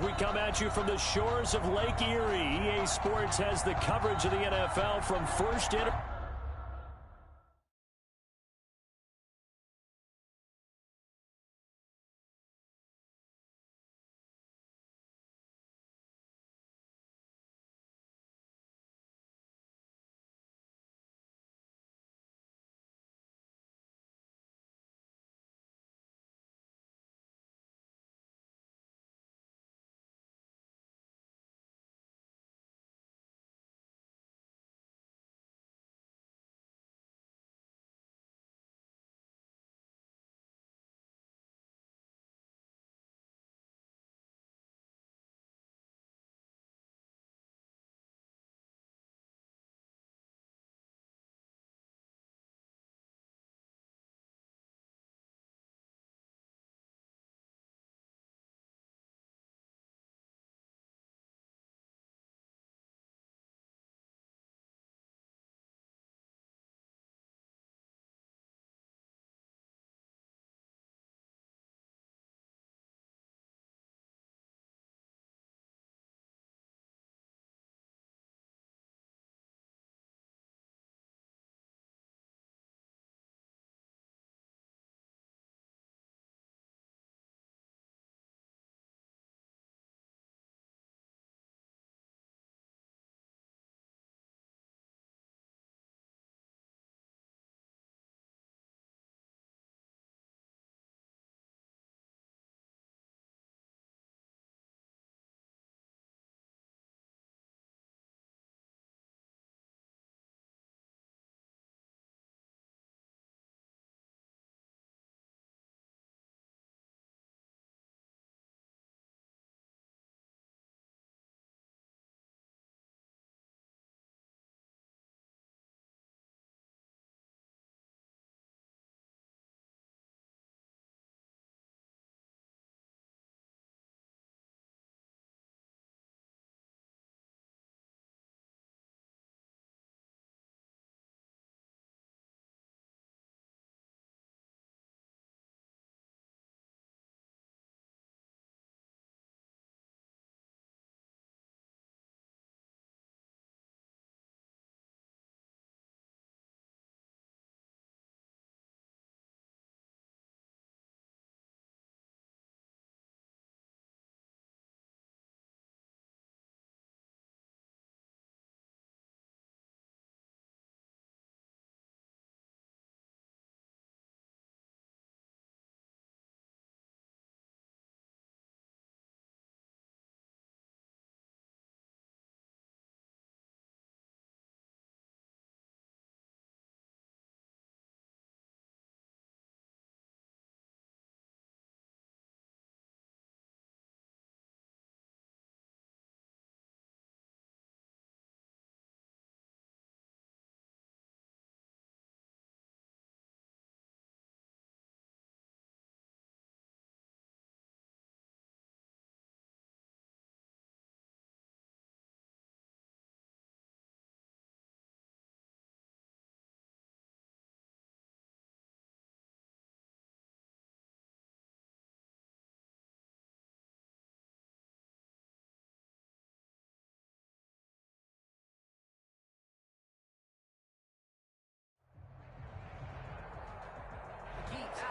We come at you from the shores of Lake Erie. EA Sports has the coverage of the NFL from first inning.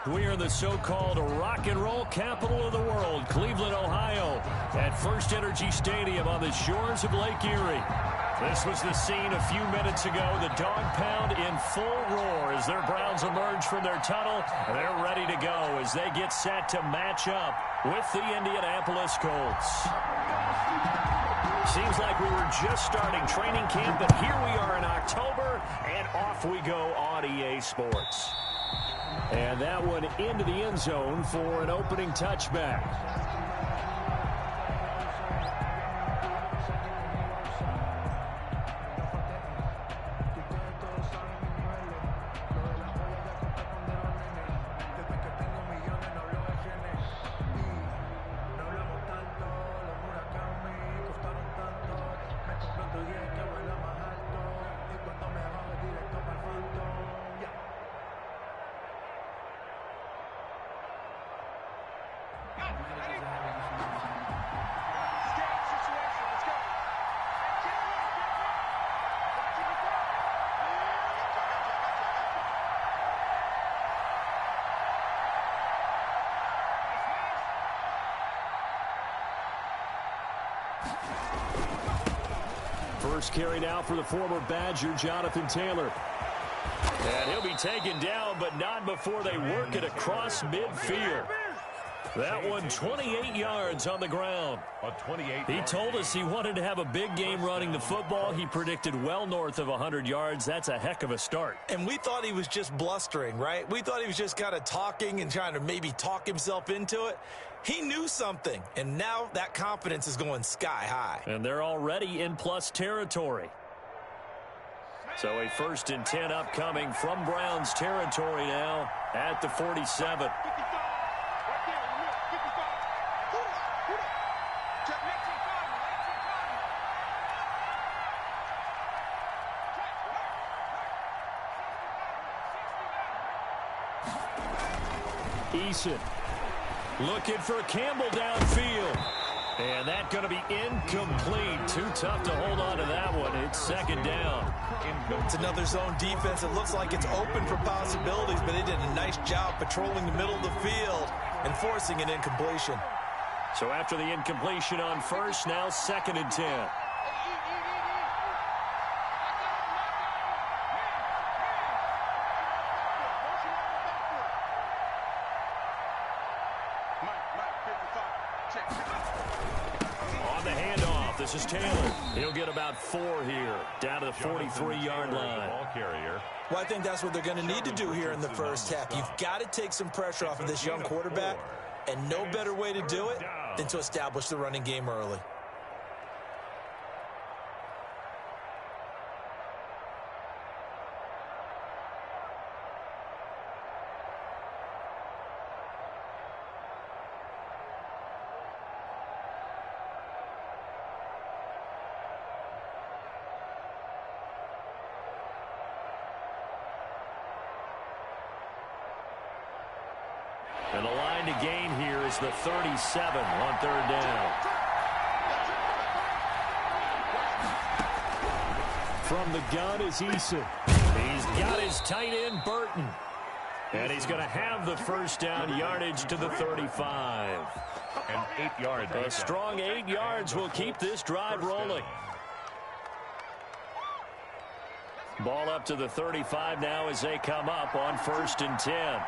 We are the so-called rock and roll capital of the world, Cleveland, Ohio, at First Energy Stadium on the shores of Lake Erie. This was the scene a few minutes ago. The dog pound in full roar as their Browns emerge from their tunnel. They're ready to go as they get set to match up with the Indianapolis Colts. Seems like we were just starting training camp, but here we are in October, and off we go on EA Sports. And that one into the end zone for an opening touchback. First carry now for the former Badger, Jonathan Taylor. And he'll be taken down, but not before they work it across midfield. That one 28 yards on the ground. He told us he wanted to have a big game running the football. He predicted well north of 100 yards. That's a heck of a start. And we thought he was just blustering, right? We thought he was just kind of talking and trying to maybe talk himself into it. He knew something, and now that confidence is going sky high. And they're already in plus territory. So a 1st and 10 upcoming from Browns territory now at the 47. Eason looking for Campbell downfield. And that's going to be incomplete. Too tough to hold on to that one. It's 2nd down. It's another zone defense. It looks like it's open for possibilities, but they did a nice job patrolling the middle of the field and forcing an incompletion. So after the incompletion on 1st, now 2nd and 10. On the handoff, this is Taylor. He'll get about 4 here, down to the 43-yard line. Well, I think that's what they're going to need to do here in the first half. You've got to take some pressure off of this young quarterback, and no better way to do it than to establish the running game early. And the line to gain here is the 37 on 3rd down. From the gun is Eason. He's got his tight end, Burton. And he's going to have the 1st down, yardage to the 35. And 8 yards. A strong 8 yards will keep this drive rolling. Ball up to the 35 now as they come up on 1st and 10.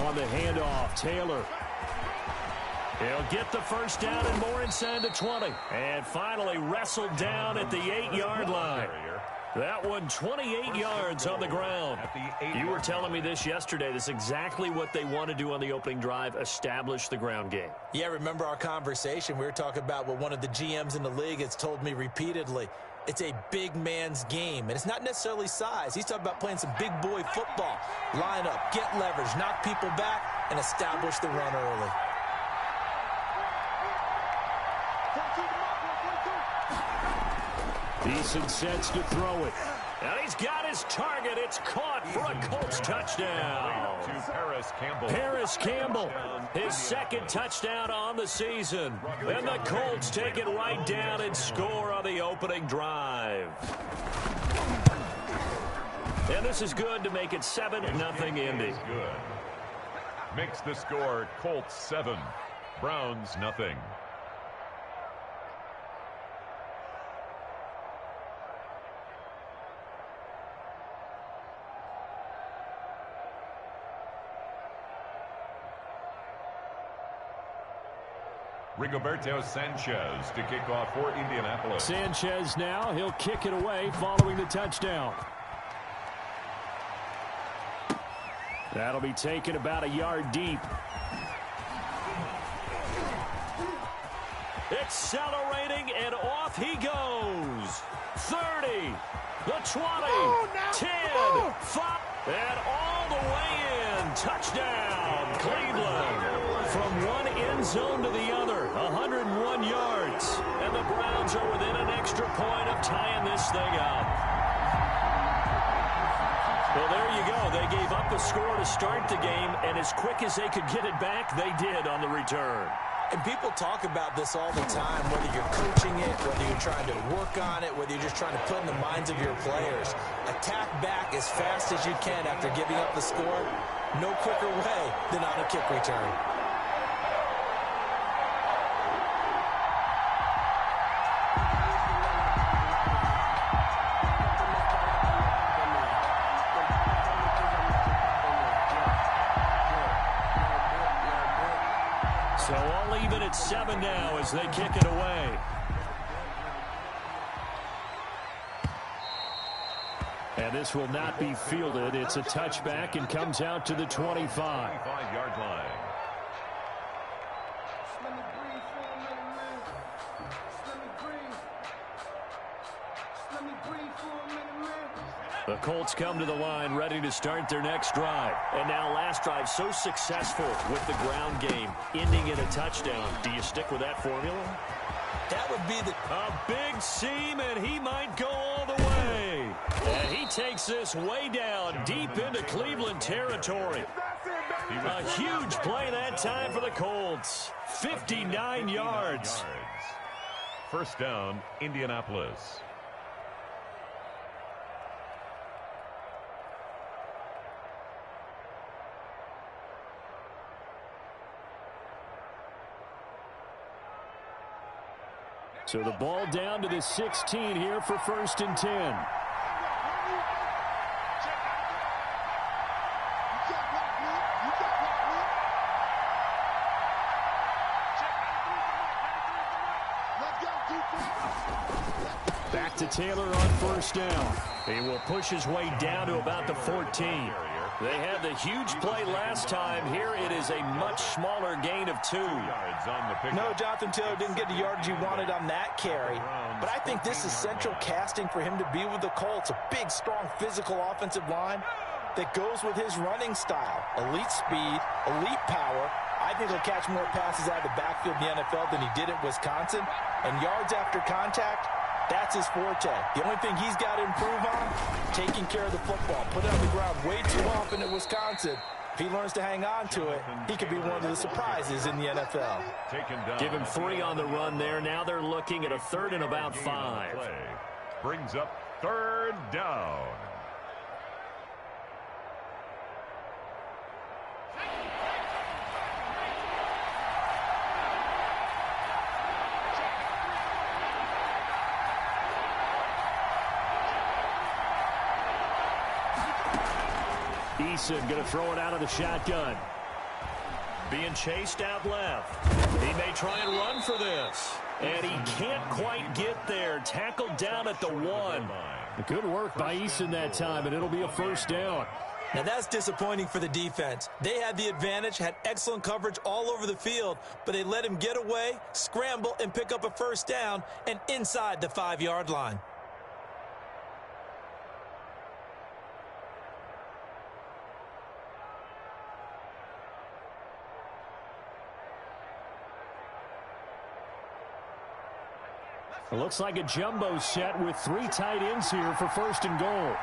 On the handoff, Taylor. He'll get the 1st down and more inside the 20. And finally wrestled down at the 8-yard line. That one 28 yards on the ground. You were telling me this yesterday. This is exactly what they want to do on the opening drive, establish the ground game. Yeah, remember our conversation. We were talking about what one of the GMs in the league has told me repeatedly. It's a big man's game, and it's not necessarily size. He's talking about playing some big boy football. Line up, get leverage, knock people back, and establish the run early. Eason sets to throw it. And he's got his target. It's caught for a Colts touchdown. Paris Campbell, his 2nd touchdown on the season. And the Colts take it right down and score on the opening drive. And this is good to make it 7-0 Indy. Makes the score Colts 7, Browns 0. Rigoberto Sanchez to kick off for Indianapolis. Sanchez now, he'll kick it away following the touchdown. That'll be taken about a yard deep. Accelerating, and off he goes. 30, the 20, 10, 5, and all the way in. Touchdown, Cleveland. From one end zone to the other, 101 yards. And the Browns are within an extra point of tying this thing up. Well, there you go. They gave up a score to start the game, and as quick as they could get it back, they did on the return. And people talk about this all the time, whether you're coaching it, whether you're trying to work on it, whether you're just trying to put in the minds of your players. Attack back as fast as you can after giving up the score. No quicker way than on a kick return. So all even at 7 now as they kick it away. And this will not be fielded. It's a touchback and comes out to the 25. 25-yard line. The Colts come to the line ready to start their next drive. And now last drive so successful with the ground game, ending in a touchdown. Do you stick with that formula? That would be a big seam, and he might go all the way. And he takes this way down deep into Cleveland territory. A huge play that time for the Colts. 59 yards. First down, Indianapolis. So the ball down to the 16 here for 1st and 10. Back to Taylor on 1st down. He will push his way down to about the 14. They had the huge play last time. Here it is a much smaller gain of 2. No, Jonathan Taylor didn't get the yardage he wanted on that carry. But I think this is central casting for him to be with the Colts. A big, strong, physical offensive line that goes with his running style. Elite speed, elite power. I think he'll catch more passes out of the backfield in the NFL than he did at Wisconsin. And yards after contact, that's his forte. The only thing he's got to improve on, taking care of the football. Put it on the ground way too often at Wisconsin. If he learns to hang on to it, he could be one of the surprises in the NFL. Give him 3 on the run there. Now they're looking at a 3rd and about 5. Brings up 3rd down. Eason going to throw it out of the shotgun. Being chased out left. He may try and run for this. And he can't quite get there. Tackled down at the 1. Good work by Eason that time, and it'll be a 1st down. Now that's disappointing for the defense. They had the advantage, had excellent coverage all over the field, but they let him get away, scramble, and pick up a 1st down, and inside the 5-yard line. It looks like a jumbo set with 3 tight ends here for 1st and goal.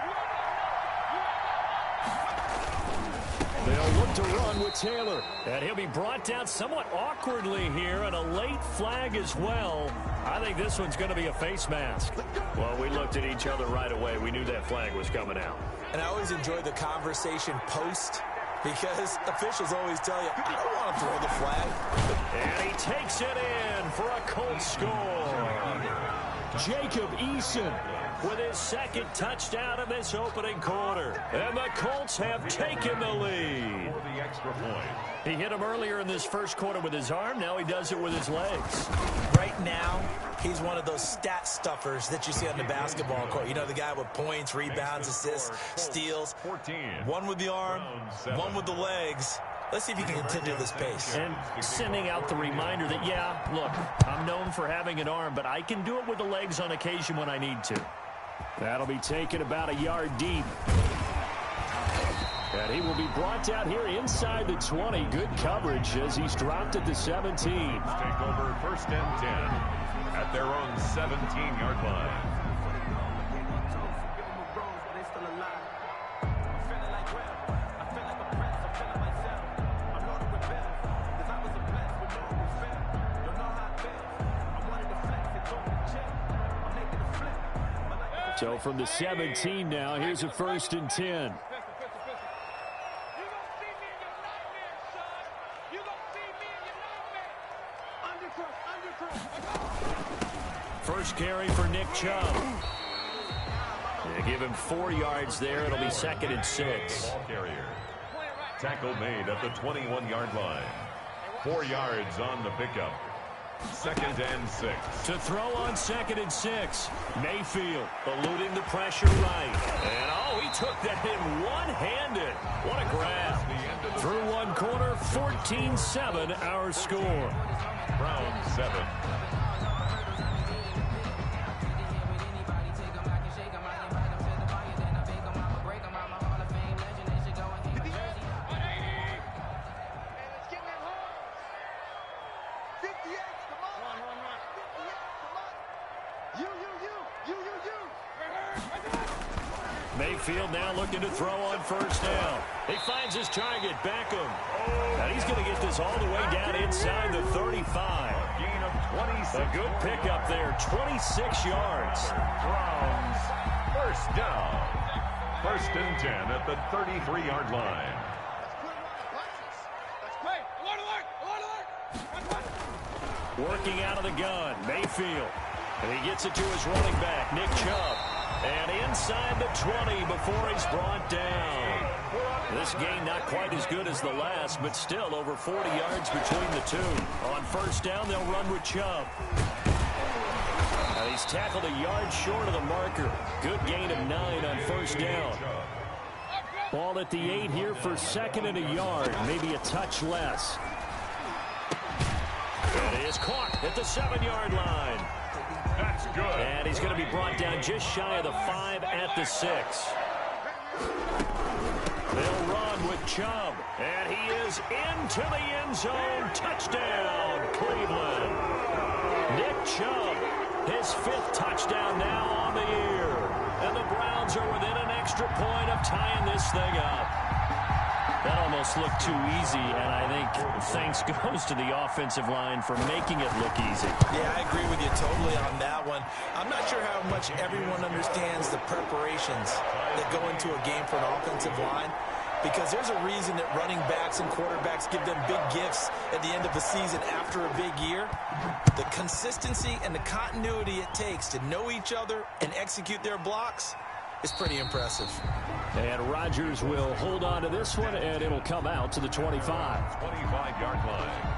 They'll look to run with Taylor. And he'll be brought down somewhat awkwardly here, and a late flag as well. I think this one's going to be a face mask. Well, we looked at each other right away. We knew that flag was coming out. And I always enjoy the conversation post, because officials always tell you, I don't want to throw the flag. And he takes it in for a Colts score. Jacob Eason with his 2nd touchdown in this opening quarter. And the Colts have taken the lead. For the extra point. He hit him earlier in this 1st quarter with his arm. Now he does it with his legs. Right now, he's one of those stat stuffers that you see on the basketball court. You know, the guy with points, rebounds, assists, steals. 14. One with the arm, one with the legs. Let's see if he can continue this pace. And sending out the reminder that, yeah, look, I'm known for having an arm, but I can do it with the legs on occasion when I need to. That'll be taken about a yard deep. And he will be brought down here inside the 20. Good coverage as he's dropped at the 17. Take over 1st and 10 at their own 17-yard line. So from the 17 now, here's a 1st and 10. First carry for Nick Chubb. They give him 4 yards there. It'll be 2nd and 6. Ball carrier. Tackle made at the 21-yard line. 4 yards on the pickup. 2nd and 6. To throw on 2nd and 6. Mayfield eluding the pressure right. And, oh, he took that in one-handed. What a grab. Through one corner, 14-7 our score. Browns 7. Mayfield now looking to throw on first down. He finds his target, Beckham. And he's going to get this all the way down inside the 35. Gain of 26. A good pickup there, 26 yards. Browns first down. 1st and 10 at the 33-yard line. Working out of the gun, Mayfield. And he gets it to his running back, Nick Chubb. And inside the 20 before he's brought down. This game not quite as good as the last, but still over 40 yards between the two. On first down, they'll run with Chubb. And he's tackled a yard short of the marker. Good gain of 9 on first down. Ball at the 8 here for 2nd and a yard, maybe a touch less. And he is caught at the 7-yard line. That's good. And he's going to be brought down just shy of the 5 at the 6. They'll run with Chubb. And he is into the end zone. Touchdown, Cleveland. Nick Chubb, his 5th touchdown now on the year. And the Browns are within an extra point of tying this thing up. That almost looked too easy, and I think thanks goes to the offensive line for making it look easy. Yeah, I agree with you totally on that one. I'm not sure how much everyone understands the preparations that go into a game for an offensive line, because there's a reason that running backs and quarterbacks give them big gifts at the end of the season after a big year. The consistency and the continuity it takes to know each other and execute their blocks is pretty impressive. And Rodgers will hold on to this one, and it'll come out to the 25. 25-yard line.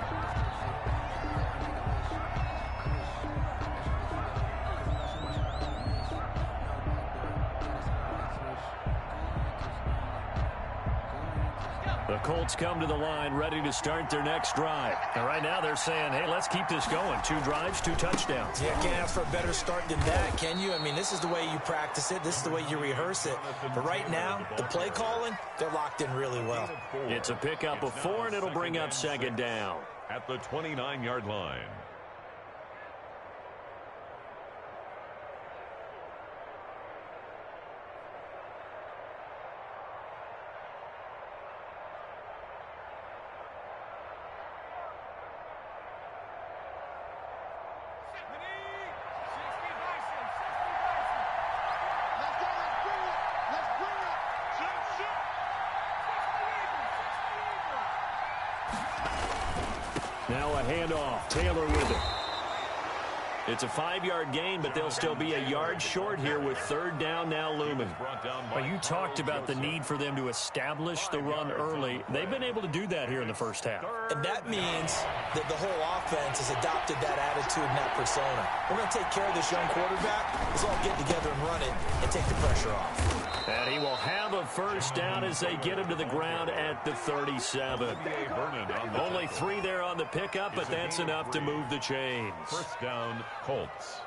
The Colts come to the line ready to start their next drive. And right now they're saying, hey, let's keep this going. 2 drives, 2 touchdowns. Yeah, can't ask for a better start than that, can you? I mean, this is the way you practice it. This is the way you rehearse it. But right now, the play calling, they're locked in really well. It's a pickup of 4, and it'll bring up 2nd down. At the 29-yard line. Now a handoff. Taylor with it. It's a 5-yard gain, but they'll still be a yard short here with 3rd down now looming. Well, you talked about the need for them to establish the run early. They've been able to do that here in the first half. And that means that the whole offense has adopted that attitude and that persona. We're going to take care of this young quarterback. Let's all get together and run it and take the pressure off. And he will have a first down as they get him to the ground at the 37. Only 3 there on the pickup, but that's enough to move the chains. First down, Colts.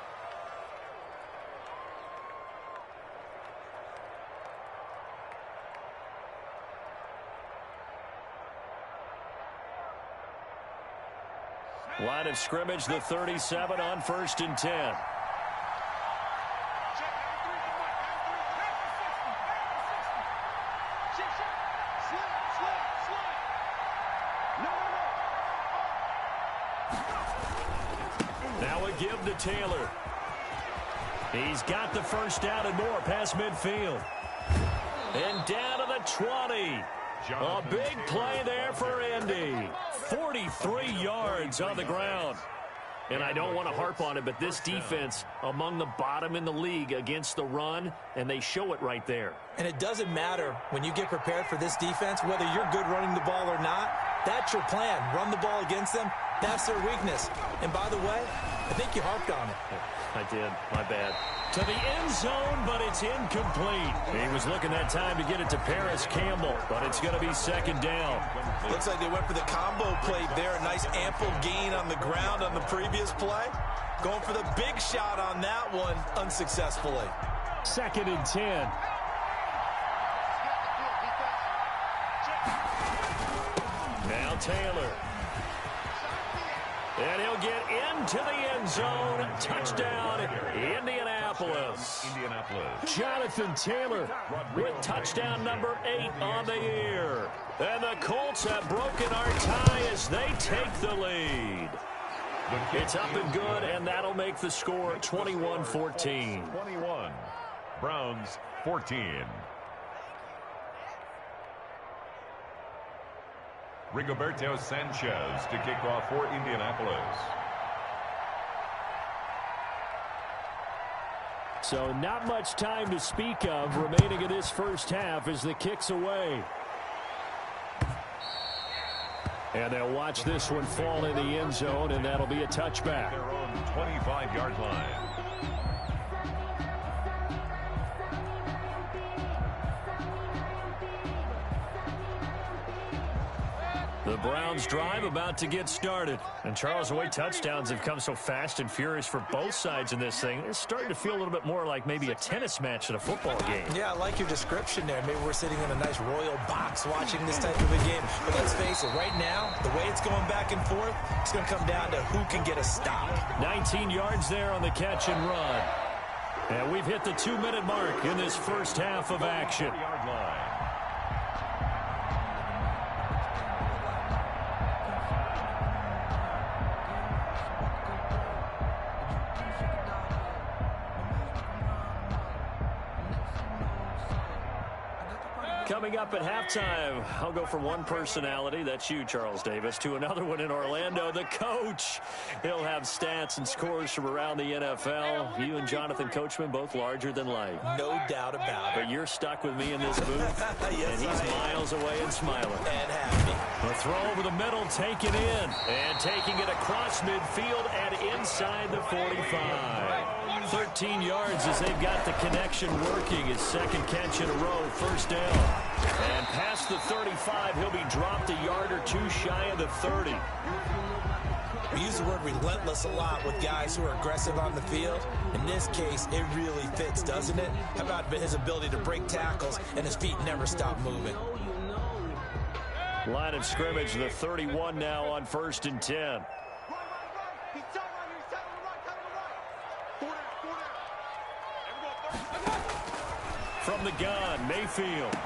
Line of scrimmage, the 37 on 1st and 10. Now a give to Taylor. He's got the first down and more past midfield. And down to the 20. A big play there for Indy. 43 yards on the ground. And I don't want to harp on it, but this defense among the bottom in the league against the run, and they show it right there. And it doesn't matter when you get prepared for this defense, whether you're good running the ball or not, that's your plan. Run the ball against them. That's their weakness. And by the way, I think you harped on it. I did. My bad. To the end zone, but it's incomplete. He was looking that time to get it to Paris Campbell, but it's going to be second down. Looks like they went for the combo play there. A nice ample gain on the ground on the previous play. Going for the big shot on that one unsuccessfully. 2nd and 10. Now Taylor. And he'll get into the end zone. Touchdown, Indianapolis. Jonathan Taylor with touchdown number 8 on the year. And the Colts have broken our tie as they take the lead. It's up and good, and that'll make the score 21-14. 21. Browns 14. Rigoberto Sanchez to kick off for Indianapolis. So not much time to speak of remaining in this first half as the kick's away. And they'll watch this one fall in the end zone, and that'll be a touchback. Their own 25-yard line. The Browns drive about to get started. And Charles, the way touchdowns have come so fast and furious for both sides in this thing, it's starting to feel a little bit more like maybe a tennis match than a football game. Yeah, I like your description there. Maybe we're sitting in a nice royal box watching this type of a game. But let's face it, right now, the way it's going back and forth, it's going to come down to who can get a stop. 19 yards there on the catch and run. And we've hit the 2-minute mark in this first half of action. 40-yard line. Coming up at halftime, I'll go from one personality, that's you, Charles Davis, to another one in Orlando, the coach. He'll have stats and scores from around the NFL. You and Jonathan Coachman, both larger than life. No doubt about it. But you're stuck with me in this booth, Yes, and he's miles away and smiling. And happy. The throw over the middle, taken in, and taking it across midfield and inside the 45. 13 yards as they've got the connection working. His second catch in a row, first down. And past the 35, he'll be dropped a yard or two shy of the 30. We use the word relentless a lot with guys who are aggressive on the field. In this case, it really fits, doesn't it? How about his ability to break tackles and his feet never stop moving? Line of scrimmage, the 31 now on 1st and 10. From the gun, Mayfield.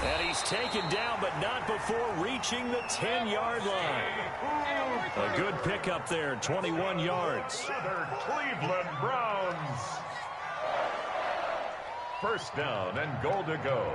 And he's taken down, but not before reaching the 10-yard line. A good pickup there, 21 yards. Another Cleveland Browns. First down and goal to go.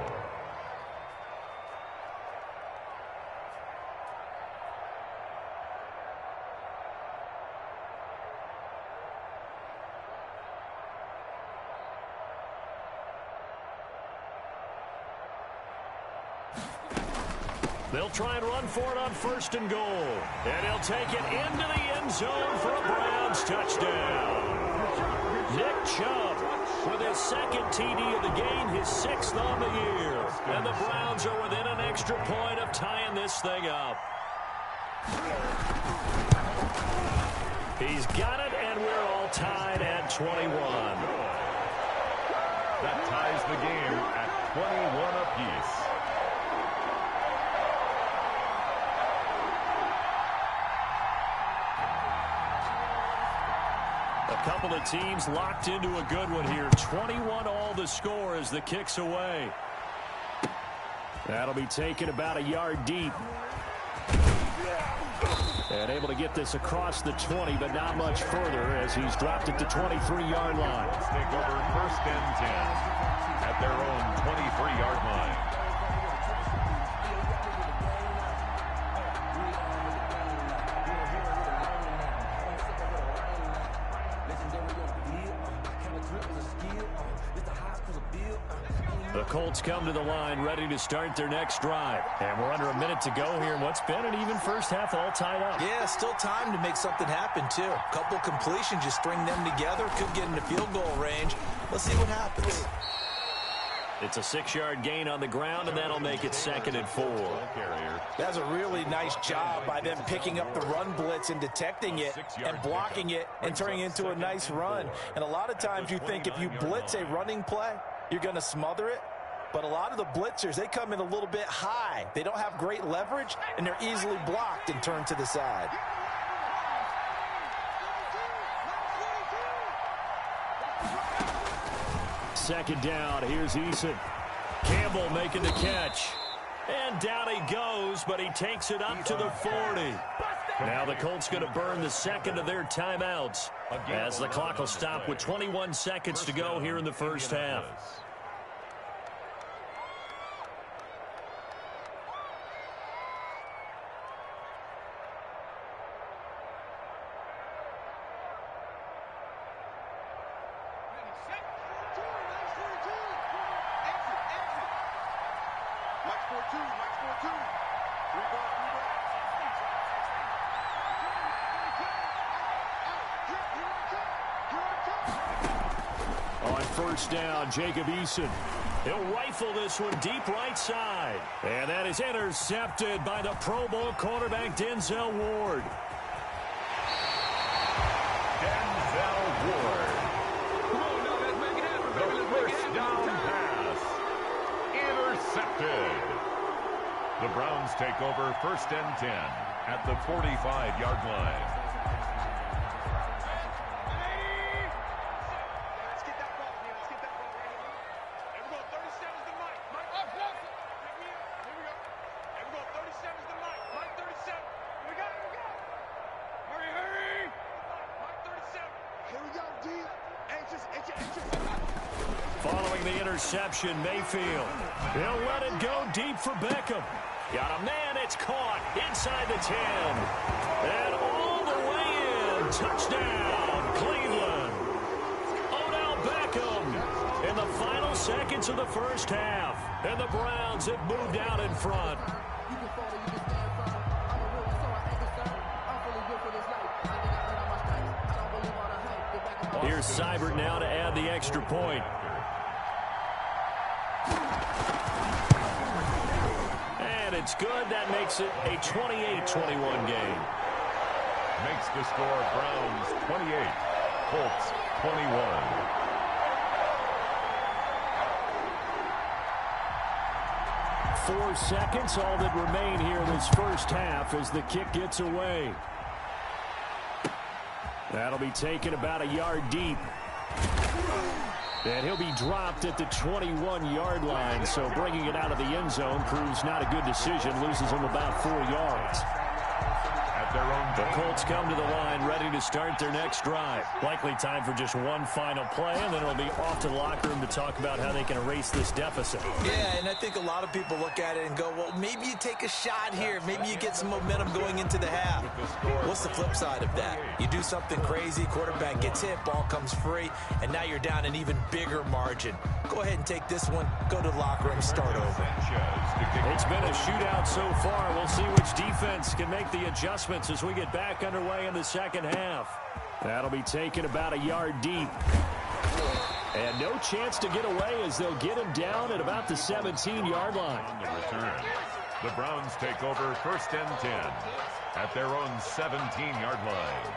They'll try and run for it on 1st and goal. And he'll take it into the end zone for a Browns touchdown. Nick Chubb with his 2nd TD of the game, his 6th on the year. And the Browns are within an extra point of tying this thing up. He's got it, and we're all tied at 21. That ties the game at 21 apiece. A couple of teams locked into a good one here. 21 all the score as the kick's away. That'll be taken about a yard deep. And able to get this across the 20, but not much further as he's dropped it to 23-yard line. Let's take over 1st and 10 at their own 23-yard line. The Colts come to the line ready to start their next drive. And we're under a minute to go here in what's been an even first half, all tied up. Yeah, still time to make something happen, too. A couple completions, just string them together. Could get into field goal range. Let's see what happens. It's a 6-yard gain on the ground, and that'll make it 2nd and 4. That's a really nice job by them picking up the run blitz and detecting it and blocking it and turning it into a nice run. And a lot of times you think if you blitz a running play, you're going to smother it. But a lot of the blitzers, they come in a little bit high. They don't have great leverage, and they're easily blocked and turned to the side. Second down, here's Eason. Campbell making the catch. And down he goes, but he takes it up to the 40. Now the Colts going to burn the second of their timeouts as the clock will stop with 21 seconds to go here in the first half. On first down, Jacob Eason. He'll rifle this one deep right side. And that is intercepted by the Pro Bowl quarterback Denzel Ward. Denzel Ward. The first down pass. Intercepted. The Browns take over 1st and 10 at the 45-yard line. Following the interception, Mayfield. He'll let it go deep for Beckham. Got a man, it's caught inside the 10. And all the way in. Touchdown, Cleveland. Odell Beckham in the final seconds of the first half. And the Browns have moved out in front. Here's Seibert now to add the extra point. And it's good. That makes it a 28-21 game. Makes the score Browns 28, Colts 21. 4 seconds, all that remain here in this first half as the kick gets away. That'll be taken about a yard deep. And he'll be dropped at the 21-yard line, so bringing it out of the end zone proves not a good decision, loses him about 4 yards. The Colts come to the line ready to start their next drive. Likely time for just one final play, and then it'll be off to the locker room to talk about how they can erase this deficit. Yeah, and I think a lot of people look at it and go, well, maybe you take a shot here. Maybe you get some momentum going into the half. What's the flip side of that? You do something crazy, quarterback gets hit, ball comes free, and now you're down an even bigger margin. Go ahead and take this one, go to the locker room, start over. It's been a shootout so far. We'll see which defense can make the adjustments as we get back underway in the second half. That'll be taken about a yard deep. And no chance to get away as they'll get him down at about the 17-yard line. On the return, the Browns take over 1st and 10 at their own 17-yard line.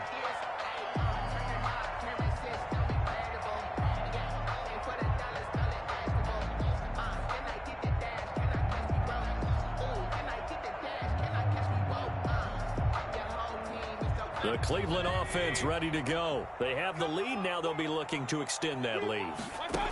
The Cleveland offense ready to go. They have the lead. Now they'll be looking to extend that lead.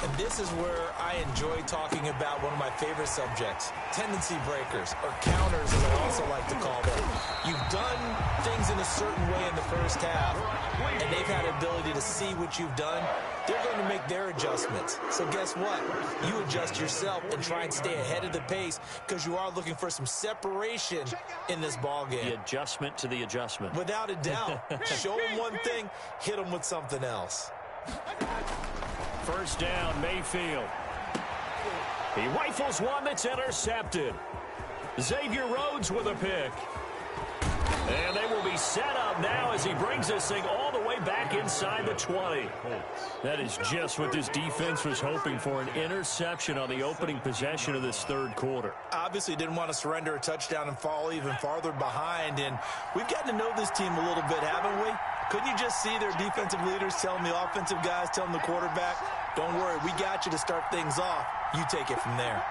And this is where I enjoy talking about one of my favorite subjects, tendency breakers, or counters as I also like to call them. You've done things in a certain way in the first half, and they've had the ability to see what you've done. They're going to make their adjustments. So guess what? You adjust yourself and try and stay ahead of the pace because you are looking for some separation in this ball game. The adjustment to the adjustment. Without a doubt. Show them one thing, hit them with something else. First down, Mayfield. He rifles one that's intercepted. Xavier Rhodes with a pick. And they will be set up now as he brings this thing all the way back inside the 20. That is just what this defense was hoping for, an interception on the opening possession of this third quarter. Obviously didn't want to surrender a touchdown and fall even farther behind. And we've gotten to know this team a little bit, haven't we? Couldn't you just see their defensive leaders telling the offensive guys, telling the quarterback, don't worry, we got you to start things off. You take it from there.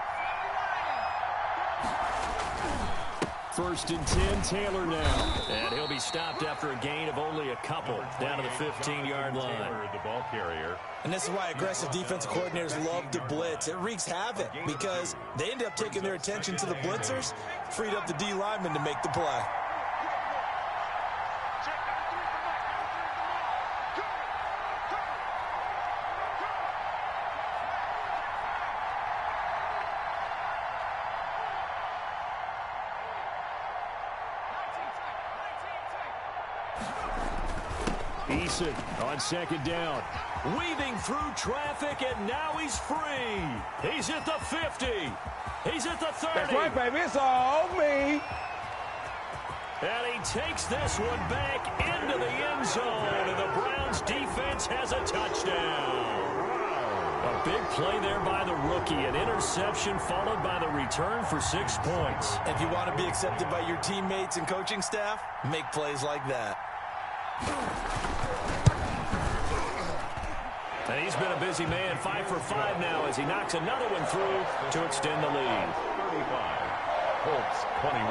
First and 10, Taylor now. And he'll be stopped after a gain of only a couple, down to the 15-yard line. The ball carrier. And this is why aggressive defensive coordinators love to blitz. It wreaks havoc because they end up taking their attention to the blitzers, freed up the D lineman to make the play. Eason on second down. Weaving through traffic, and now he's free. He's at the 50. He's at the 30. That's right, baby. It's all me. And he takes this one back into the end zone, and the Browns defense has a touchdown. A big play there by the rookie. An interception followed by the return for 6 points. If you want to be accepted by your teammates and coaching staff, make plays like that. And he's been a busy man, 5 for 5 now as he knocks another one through to extend the lead. 35, Colts 21.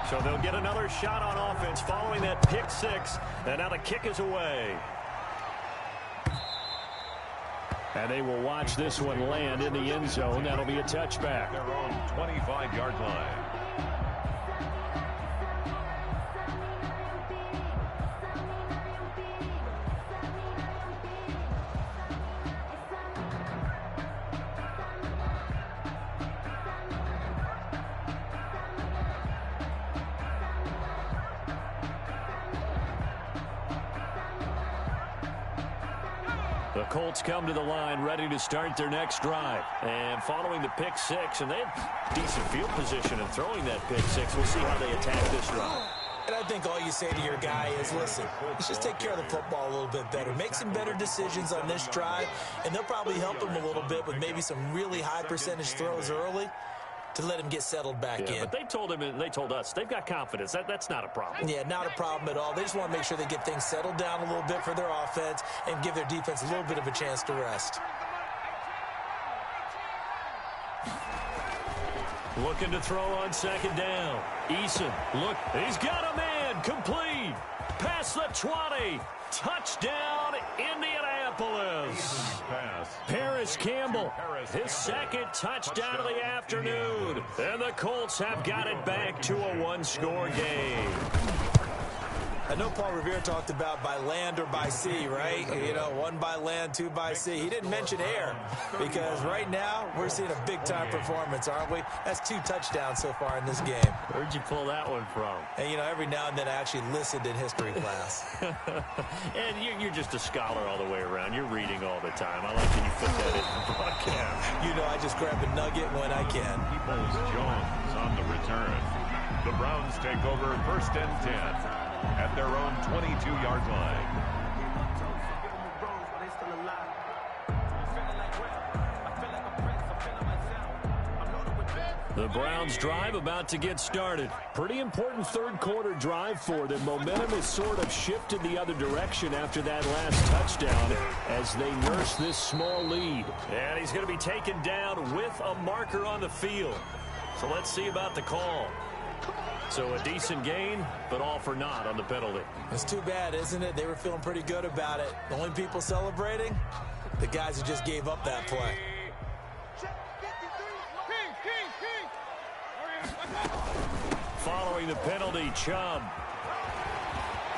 So they'll get another shot on offense following that pick six, and now the kick is away. And they will watch this one land in the end zone. That'll be a touchback. Their own 25-yard line. The Colts come to the line ready to start their next drive. And following the pick six, and they have decent field position in throwing that pick six. We'll see how they attack this drive. And I think all you say to your guy is, listen, let's just take care of the football a little bit better. Make some better decisions on this drive, and they'll probably help him a little bit with maybe some really high percentage throws early to let him get settled back in. But they told him and they told us they've got confidence. That's not a problem. Yeah, not a problem at all. They just want to make sure they get things settled down a little bit for their offense and give their defense a little bit of a chance to rest. Looking to throw on second down. Eason, look, he's got a man, complete. Past the 20. Touchdown, Indianapolis. Paris Campbell, his second touchdown of the afternoon. And the Colts have got it back to a one-score game. I know Paul Revere talked about by land or by sea, right? You know, one by land, two by sea. He didn't mention air because right now we're seeing a big-time performance, aren't we? That's 2 touchdowns so far in this game. Where'd you pull that one from? And, you know, every now and then I actually listened in history class. And you're just a scholar all the way around. You're reading all the time. I like that you put that in the broadcast. You know, I just grab a nugget when I can. Peoples Jones on the return. The Browns take over first and 10. At their own 22-yard line. The Browns drive about to get started. Pretty important third quarter drive for them. Momentum has sort of shifted the other direction after that last touchdown as they nurse this small lead. And he's going to be taken down with a marker on the field. So let's see about the call. So a decent gain, but all for naught on the penalty. It's too bad, isn't it? They were feeling pretty good about it. The only people celebrating, the guys who just gave up that play. Following the penalty, Chubb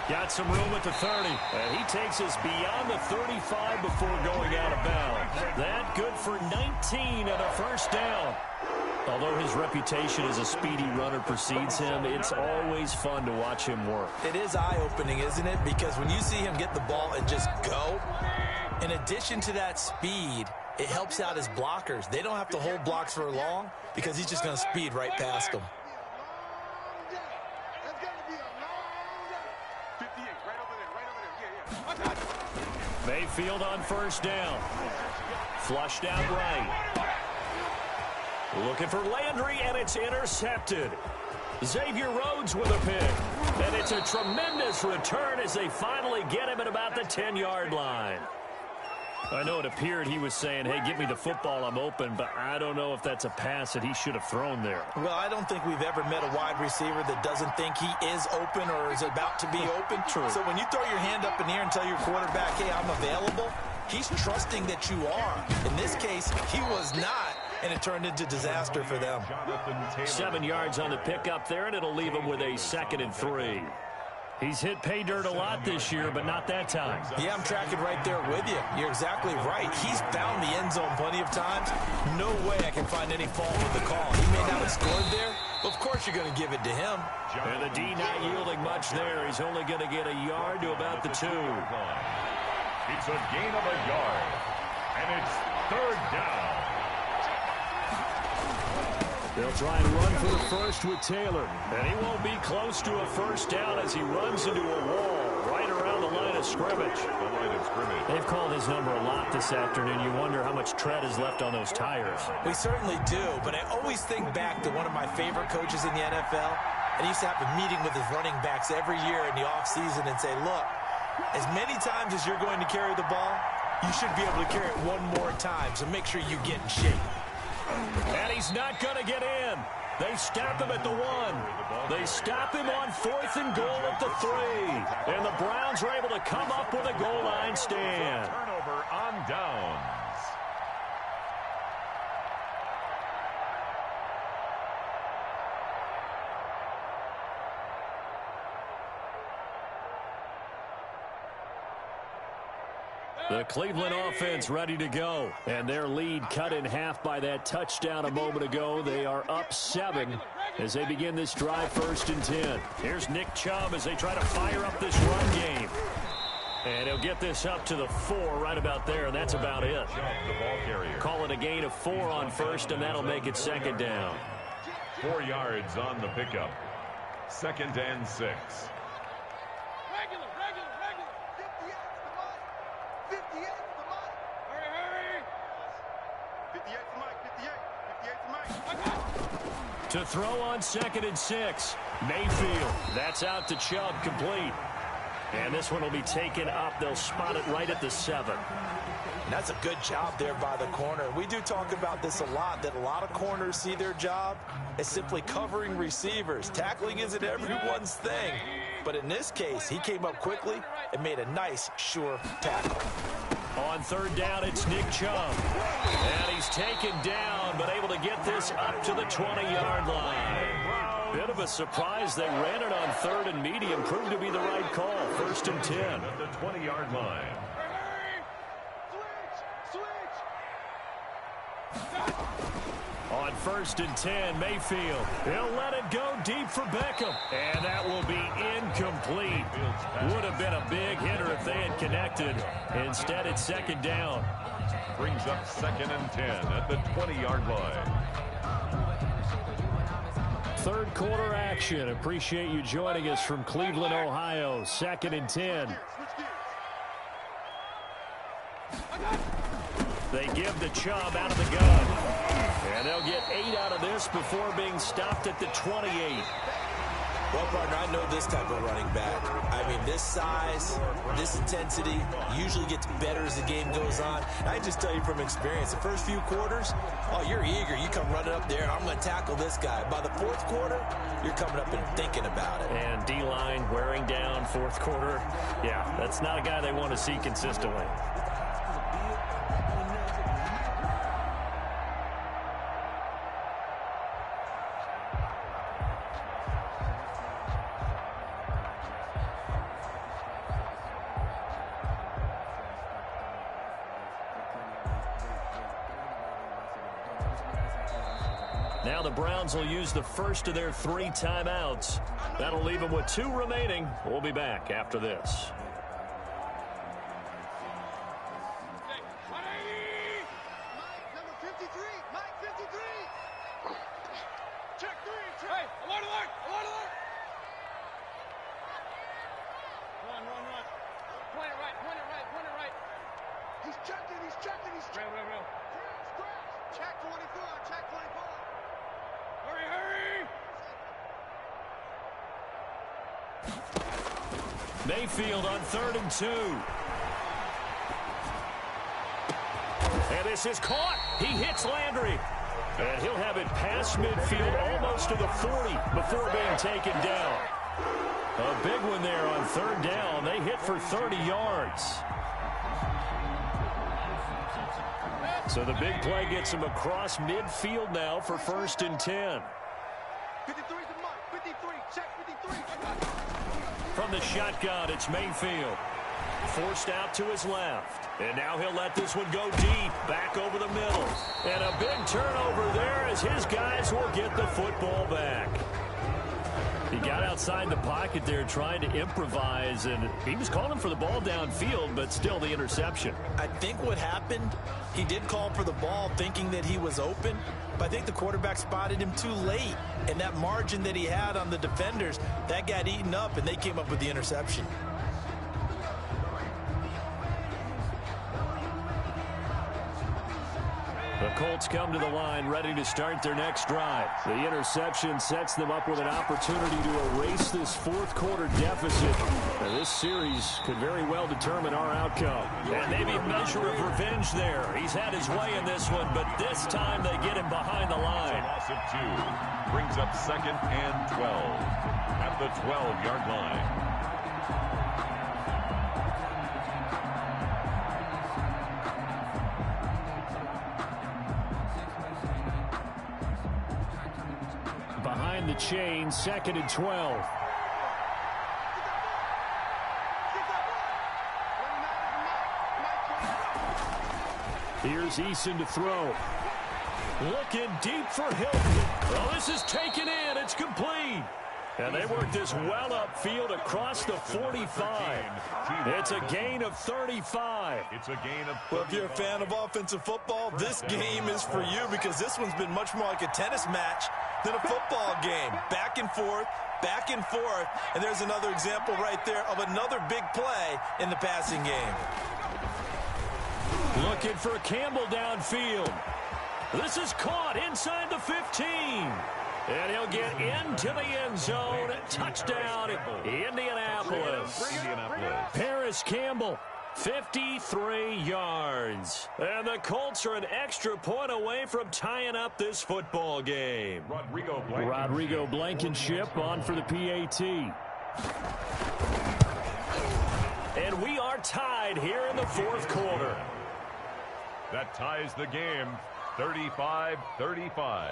got some room at the 30. And he takes us beyond the 35 before going out of bounds. That good for 19 and a first down. Although his reputation as a speedy runner precedes him, it's always fun to watch him work. It is eye-opening, isn't it? Because when you see him get the ball and just go, in addition to that speed, it helps out his blockers. They don't have to hold blocks for long because he's just going to speed right past them. Mayfield on first down. Flushed out right. Looking for Landry, and it's intercepted. Xavier Rhodes with a pick. And it's a tremendous return as they finally get him at about the 10-yard line. I know it appeared he was saying, hey, get me the football, I'm open, but I don't know if that's a pass that he should have thrown there. Well, I don't think we've ever met a wide receiver that doesn't think he is open or is about to be open. True. So when you throw your hand up in the air and tell your quarterback, hey, I'm available, he's trusting that you are. In this case, he was not, and it turned into disaster for them. 7 yards on the pickup there, and it'll leave him with a 2nd and 3. He's hit pay dirt a lot this year, but not that time. Yeah, I'm tracking right there with you. You're exactly right. He's found the end zone plenty of times. No way I can find any fault with the call. He may not have scored there. Of course you're going to give it to him. And the D not yielding much there. He's only going to get a yard to about the 2. It's a gain of a yard, and it's 3rd down. They'll try and run for the first with Taylor. And he won't be close to a first down as he runs into a wall right around the line of scrimmage. They've called his number a lot this afternoon. You wonder how much tread is left on those tires. We certainly do, but I always think back to one of my favorite coaches in the NFL. And he used to have a meeting with his running backs every year in the offseason and say, look, as many times as you're going to carry the ball, you should be able to carry it one more time, so make sure you get in shape. And he's not going to get in. They stop him at the 1. They stop him on 4th and goal at the 3. And the Browns are able to come up with a goal line stand. Turnover on downs. The Cleveland offense ready to go. And their lead cut in half by that touchdown a moment ago. They are up 7 as they begin this drive 1st and 10. Here's Nick Chubb as they try to fire up this run game. And he'll get this up to the 4 right about there, and that's about it. Call it a gain of 4 on first, and that'll make it 2nd down. 4 yards on the pickup. 2nd and 6. To throw on 2nd and 6. Mayfield. That's out to Chubb, complete. And this one will be taken up. They'll spot it right at the 7. That's a good job there by the corner. We do talk about this a lot, that a lot of corners see their job as simply covering receivers. Tackling isn't everyone's thing. But in this case, he came up quickly and made a nice, sure tackle. On 3rd down, it's Nick Chubb. And he's taken down, but able to get this up to the 20-yard line. Bit of a surprise. They ran it on 3rd and medium. Proved to be the right call. 1st and 10. At the 20-yard line. On 1st and 10, Mayfield. He'll let it go deep for Beckham. And that will be incomplete. Would have been a big hitter if they had connected. Instead, it's 2nd down. Brings up 2nd and 10 at the 20-yard line. 3rd quarter action. Appreciate you joining us from Cleveland, Ohio. 2nd and 10. They give the Chubb out of the gun. And they'll get 8 out of this before being stopped at the 28. Well, partner, I know this type of running back. I mean, this size, this intensity usually gets better as the game goes on. I just tell you from experience, the first few quarters, oh, you're eager. You come running up there, I'm going to tackle this guy. By the 4th quarter, you're coming up and thinking about it. And D-line wearing down 4th quarter. Yeah, that's not a guy they want to see consistently. Now the Browns will use the first of their 3 timeouts. That'll leave them with 2 remaining. We'll be back after this. Mayfield on 3rd and 2. And this is caught. He hits Landry. And he'll have it past midfield almost to the 40 before being taken down. A big one there on 3rd down. They hit for 30 yards. So the big play gets him across midfield now for 1st and 10. 53 is the mark. 53. Check 53. From the shotgun, it's Mayfield. Forced out to his left. And now he'll let this one go deep, back over the middle. And a big turnover there as his guys will get the football back. He got outside the pocket there trying to improvise, and he was calling for the ball downfield, but still the interception. I think what happened, he did call for the ball thinking that he was open, but I think the quarterback spotted him too late. And that margin that he had on the defenders, that got eaten up, and they came up with the interception. The Colts come to the line ready to start their next drive. The interception sets them up with an opportunity to erase this 4th quarter deficit. Now, this series could very well determine our outcome. And maybe a measure of revenge there. He's had his way in this one, but this time they get him behind the line. Loss of 2 brings up 2nd and 12 at the 12-yard line. Behind the chain, 2nd and 12. Here's Eason to throw. Looking deep for Hilton. Oh, this is taken in. It's complete. And they work this well upfield across the 45. It's a gain of 35. It's a gain of 35. Well, if you're a fan of offensive football, this game is for you because this one's been much more like a tennis match than a football game. Back and forth, and there's another example right there of another big play in the passing game. Looking for Campbell downfield. This is caught inside the 15. And he'll get into the end zone. Touchdown, Indianapolis. Paris Campbell, 53 yards. And the Colts are an extra point away from tying up this football game. Rodrigo Blankenship on for the PAT. And we are tied here in the 4th quarter. That ties the game, 35-35.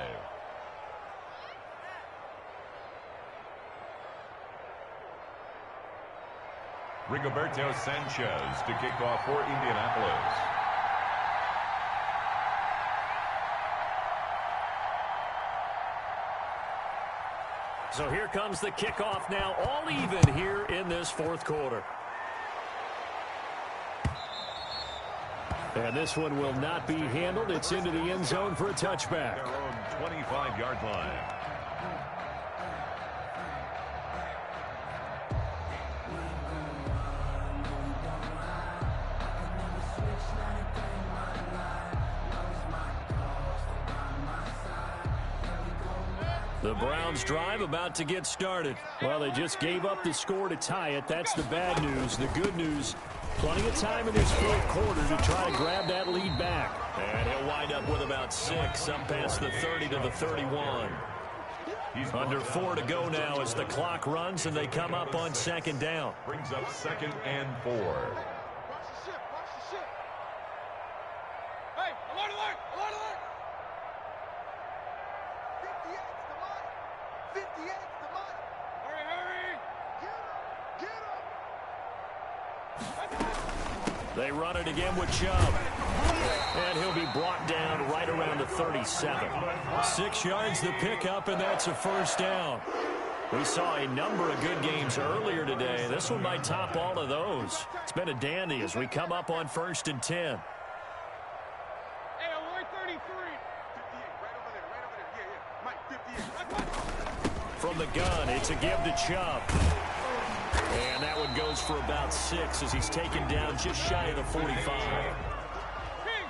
Rigoberto Sanchez to kick off for Indianapolis. So here comes the kickoff now, all even here in this 4th quarter. And this one will not be handled. It's into the end zone for a touchback. Their own 25-yard line. The Browns drive about to get started. Well, they just gave up the score to tie it. That's the bad news. The good news, plenty of time in this 4th quarter to try to grab that lead back. And he'll wind up with about 6, up past the 30 to the 31. Under 4 to go now as the clock runs and they come up on 2nd down. Brings up 2nd and 4. Hey, alert, alert, alert, alert. 58's the money. Hurry, hurry. Get him. They run it again with Chubb. And he'll be brought down right around the 37. 6 yards the pickup, and that's a first down. We saw a number of good games earlier today. This one might top all of those. It's been a dandy as we come up on 1st and 10. From the gun, it's a give to Chubb. And that one goes for about 6 as he's taken down just shy of the 45.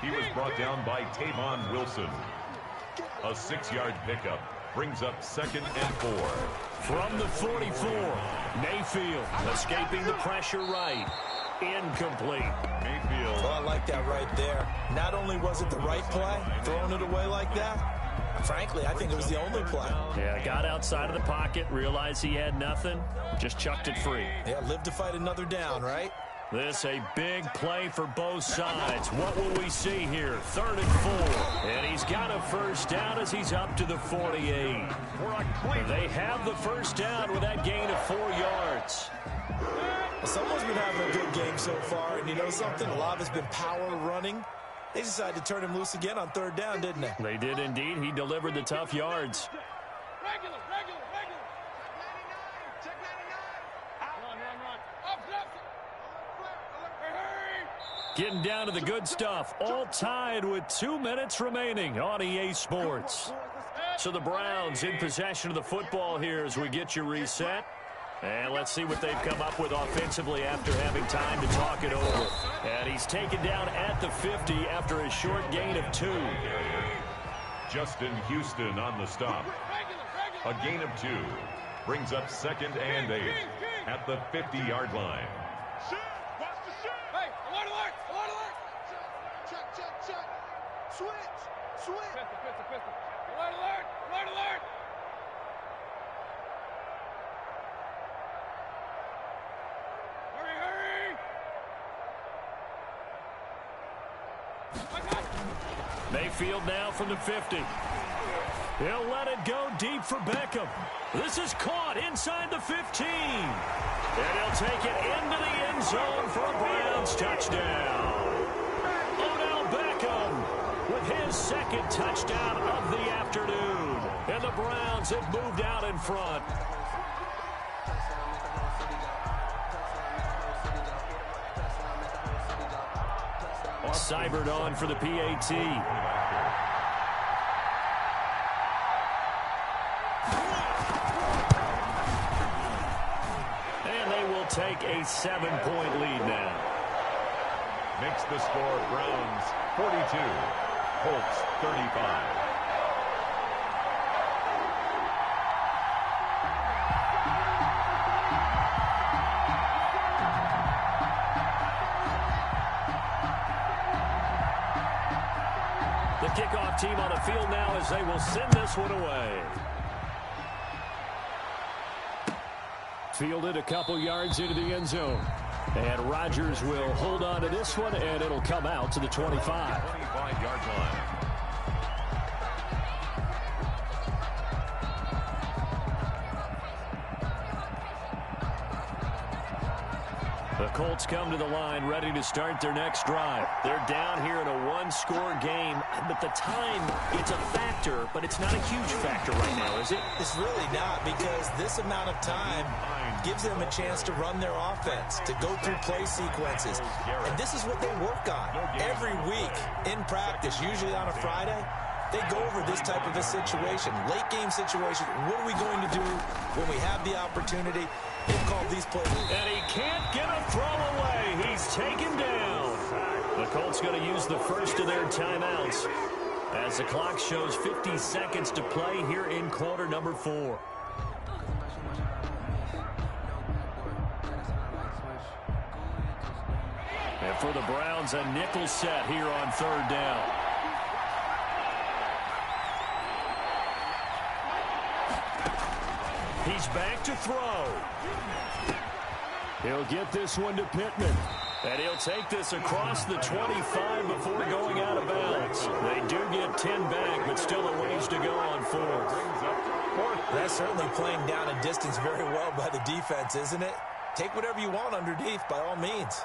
He was brought down by Tavon Wilson. A 6-yard pickup brings up 2nd and 4. From the 44, Mayfield escaping the pressure right. Incomplete. Mayfield. Well, I like that right there. Not only was it the right play, throwing it away like that, frankly, I think it was the only play. Yeah, got outside of the pocket, realized he had nothing, just chucked it free. Yeah, live to fight another down, right? This a big play for both sides. What will we see here? 3rd and 4. And he's got a first down as he's up to the 48. They have the first down with that gain of 4 yards. Well, someone's been having a good game so far, and you know something? A lot of it's been power running. They decided to turn him loose again on 3rd down, didn't they? They did indeed. He delivered the tough yards. Regular. Check 99. Run. Up. Hey. Getting down to the good stuff. All tied with 2 minutes remaining on EA Sports. So the Browns in possession of the football here as we get you reset. And let's see what they've come up with offensively after having time to talk it over. And he's taken down at the 50 after a short gain of 2. Justin Houston on the stop. A gain of 2 brings up 2nd and 8 at the 50-yard line. Hey, alert. Check. Switch. Pistol. Alert. Hurry. Mayfield now from the 50. He'll let it go deep for Beckham. This is caught inside the 15. And he'll take it into the end zone for a Browns touchdown. Odell Beckham with his 2nd touchdown of the afternoon. And the Browns have moved out in front. Seibert on for the PAT. And they will take a 7-point lead now. Makes the score Browns 42, Colts 35. Kickoff team on the field now as they will send this one away. Fielded a couple yards into the end zone. And Rodgers will hold on to this one, and it'll come out to the 25. 25-yard line. The Colts come to the line ready to start their next drive. They're down here in a 1-score game, but the time, it's a factor, but it's not a huge factor right now, is it? It's really not, because this amount of time gives them a chance to run their offense, to go through play sequences. And this is what they work on every week in practice, usually on a Friday. They go over this type of a situation, late game situation. What are we going to do when we have the opportunity? They've called these plays. And he can't get a throw away. He's taken down. The Colts going to use the first of their timeouts as the clock shows 50 seconds to play here in quarter number 4. And for the Browns, a nickel set here on 3rd down. He's back to throw. He'll get this one to Pittman. And he'll take this across the 25 before going out of bounds. They do get 10 back, but still a ways to go on 4th. That's certainly playing down a distance very well by the defense, isn't it? Take whatever you want underneath, by all means.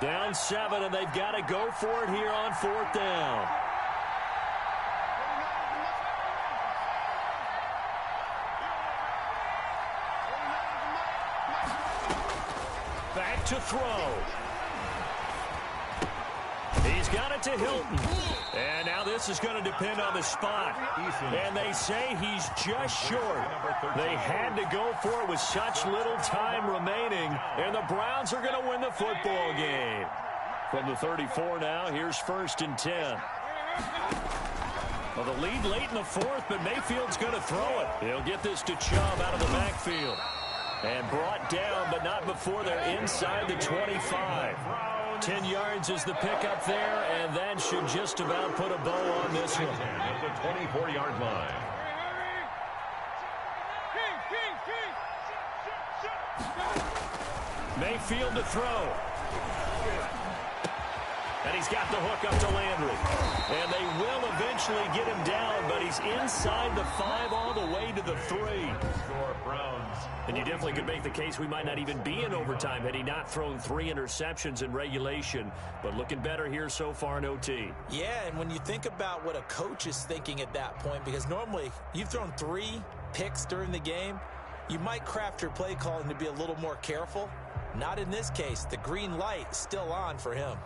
Down 7, and they've got to go for it here on 4th down. Back to throw. He's got it to Hilton. And now this is going to depend on the spot. And they say he's just short. They had to go for it with such little time remaining. And the Browns are going to win the football game. From the 34 now, here's 1st and 10. Well, the lead late in the 4th, but Mayfield's going to throw it. He'll get this to Chubb out of the backfield. And brought down, but not before they're inside the 25. 10 yards is the pickup there, and that should just about put a bow on this one. At the 24-yard line. Mayfield to throw. And he's got the hook up to Landry. And they will eventually get him down, but he's inside the 5 all the way to the 3. And you definitely could make the case we might not even be in overtime had he not thrown 3 interceptions in regulation. But looking better here so far in OT. Yeah, and when you think about what a coach is thinking at that point, because normally you've thrown 3 picks during the game, you might craft your play calling to be a little more careful. Not in this case. The green light is still on for him.